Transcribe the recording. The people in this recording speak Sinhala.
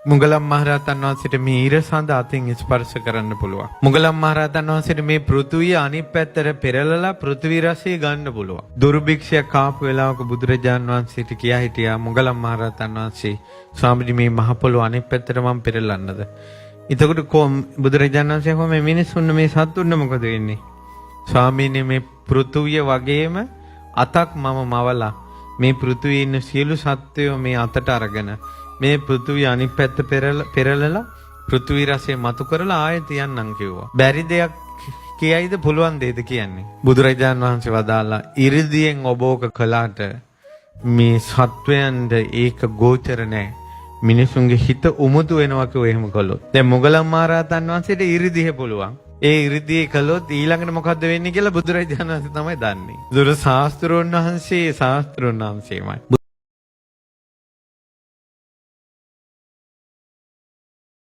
මුගලන් මහරහතන් වහන්සේට මේ ඊර සඳ අතින් ස්පර්ශ කරන්න පුළුවන්. මුගලන් මහරහතන් වහන්සේට මේ පෘථුවිය අනිත් පැත්තට පෙරලලා පෘථිවි රසය ගන්න පුළුවන්. දුර්භික්ෂයක් ආපු වෙලාවක බුදුරජාන් වහන්සේට කියා හිටියා මුගලන් මහරහතන් වහන්සේ ස්වාමීනි මේ මහ පොළොව අනිත් පැත්තට මම පෙරලන්නද? එතකොට බුදුරජාණන් වහන්සේ කොහොම මේ මිනිස්සුන්න මේ සත්තුන්න මොකද වෙන්නේ? ස්වාමීනි මේ පෘථුවිය වගේම අතක් මම මවලා මේ පෘථුවියේ ඉන්න සියලු සත්වයෝ මේ අතට අරගෙන මේ පෘථුවිය අනිත් පැත්ත පෙරලලා පෘථුවි රසය මතු කරලා ආයෙ තියන්නම් කිව්වා. බැරි දෙයක් කියයිද පුළුවන් දෙයද කියන්නේ? බුදුරජාණන් වහන්සේ වදාලා ඉරිදියෙන් ඔබ ඕක කළාට මේ සත්වයන්ට ඒක ගෝචර නැහැ. මිනිසුන්ගේ හිත උමුතු වෙනවා කිව්ව එහෙම කළොත්. දැන් මුගලන් මහරහතන් වහන්සේට ඉරිදිහ පුළුවන්. ඒ ඉරිදිය කළොත් ඊළඟට මොකද්ද වෙන්නේ කියලා බුදුරජාණන් වහන්සේ තමයි දන්නේ. දුර ශාස්ත්‍රෝන් වහන්සේමයි.